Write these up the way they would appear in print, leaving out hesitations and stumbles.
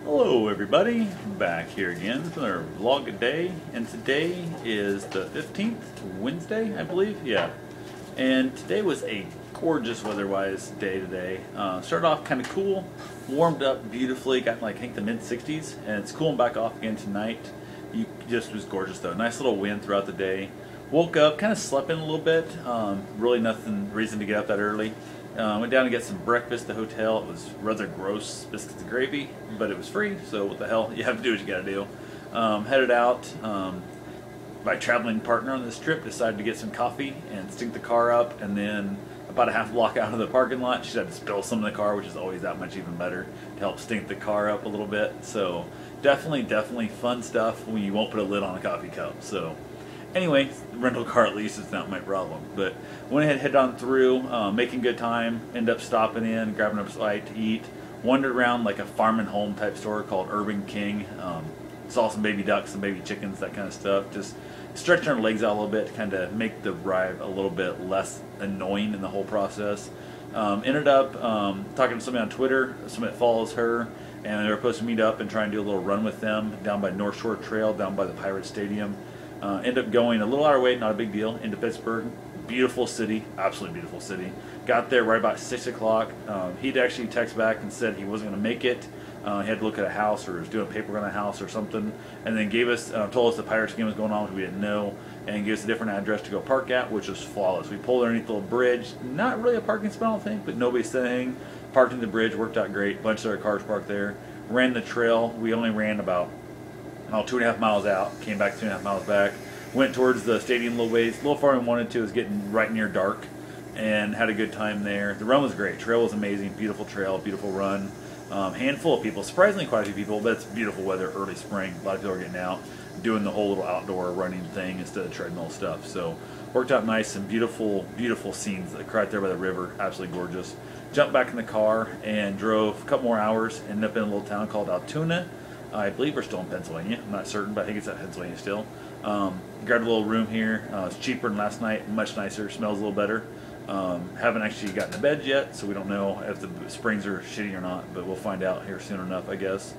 Hello everybody, back here again for another vlog day, and today is the 15th, Wednesday I believe, yeah. And today was a gorgeous weather-wise day today. Started off kind of cool, warmed up beautifully, got like I think the mid-60s, and it's cooling back off again tonight. Just was gorgeous though, nice little wind throughout the day. Woke up, kind of slept in a little bit, really nothing reason to get up that early. Went down to get some breakfast at the hotel. It was rather gross, biscuits and gravy, but it was free, so what the hell, you have to do what you gotta do. Headed out, my traveling partner on this trip decided to get some coffee and stink the car up, and then about a half block out of the parking lot, she had to spill some in the car, which is always that much even better to help stink the car up a little bit. So definitely fun stuff when you won't put a lid on a coffee cup. So anyway, rental car at least is not my problem. But went ahead, head on through, making good time, ended up stopping in, grabbing a bite to eat, wandered around like a farm and home type store called Urban King. Saw some baby ducks, some baby chickens, that kind of stuff. Just stretching our legs out a little bit to kind of make the ride a little bit less annoying in the whole process. Ended up talking to somebody on Twitter, somebody that follows her, and they were supposed to meet up and try and do a little run with them down by North Shore Trail, down by the Pirate Stadium. Ended up going a little out of our way, not a big deal, into Pittsburgh. Beautiful city, absolutely beautiful city. Got there right about 6 o'clock. He'd actually text back and said he wasn't going to make it. He had to look at a house, or was doing paperwork on a house or something, and then gave us, told us the Pirates game was going on, which we didn't know, and gave us a different address to go park at, which was flawless. We pulled underneath the little bridge, not really a parking spot, I don't think, but nobody said anything. Parked in the bridge, worked out great. Bunch of other cars parked there. Ran the trail. We only ran about 2.5 miles out. Came back 2.5 miles back. Went towards the stadium a little ways, a little farther than we wanted to. It was getting right near dark, and had a good time there. The run was great. Trail was amazing. Beautiful trail, beautiful run. Handful of people, surprisingly quite a few people, but it's beautiful weather, early spring. A lot of people are getting out, doing the whole little outdoor running thing instead of treadmill stuff. So worked out nice and beautiful scenes right there by the river. Absolutely gorgeous. Jumped back in the car and drove a couple more hours. Ended up in a little town called Altoona. I believe we're still in Pennsylvania. I'm not certain, but I think it's at Pennsylvania still. Grabbed a little room here. It's cheaper than last night, much nicer, smells a little better. Haven't actually gotten to bed yet, so we don't know if the springs are shitty or not, but we'll find out here soon enough, I guess.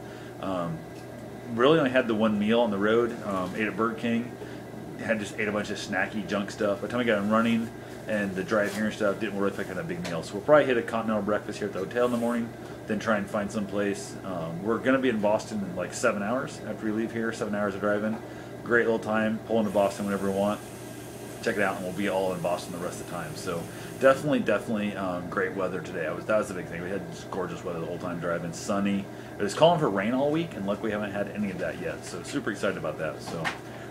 Really only had the one meal on the road. Ate at Burger King. Just ate a bunch of snacky junk stuff. By the time we got in running and the drive here and stuff, didn't really think of a big meal. So we'll probably hit a continental breakfast here at the hotel in the morning, then try and find some place. We're going to be in Boston in like 7 hours after we leave here, 7 hours of driving. Great little time, pull into Boston whenever we want. Check it out, and we'll be all in Boston the rest of the time. So definitely great weather today. That was the big thing. We had just gorgeous weather the whole time driving, sunny. It was calling for rain all week, and luckily we haven't had any of that yet. So super excited about that. So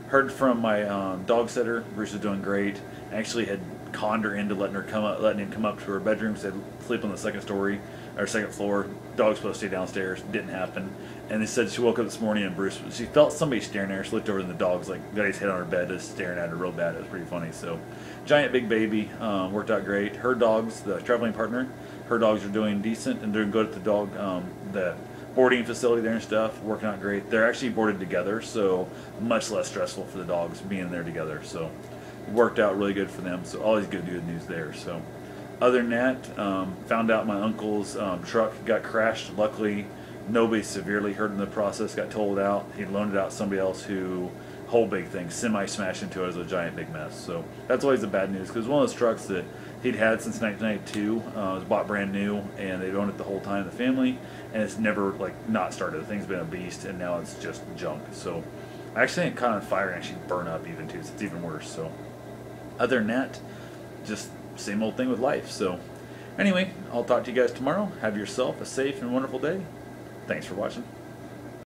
heard from my dog sitter. Bruce is doing great. Actually had conned her into letting him come up to her bedroom. Said sleep on the second floor. Dog's supposed to stay downstairs. Didn't happen. And they said she woke up this morning and she felt somebody staring at her. She looked over and the dog's like got his head on her bed, just staring at her real bad. It was pretty funny. So giant big baby, worked out great. Her dogs, the traveling partner, her dogs are doing decent and doing good at the boarding facility there and stuff, working out great. They're actually boarded together, so much less stressful for the dogs being there together. So it worked out really good for them. So always good news there. So other than that, found out my uncle's truck got crashed. Luckily, nobody severely hurt in the process, got totaled out. He loaned it out to somebody else who, whole big thing, semi-smashed into it. As a giant big mess. So that's always the bad news, because one of those trucks that he'd had since 1992, was bought brand new, and they'd owned it the whole time, the family, and it's never like not started. The thing's been a beast, and now it's just junk. So I actually think it caught on fire and actually burn up even too, so it's even worse. So other than that, just same old thing with life. So anyway, I'll talk to you guys tomorrow. Have yourself a safe and wonderful day. Thanks for watching.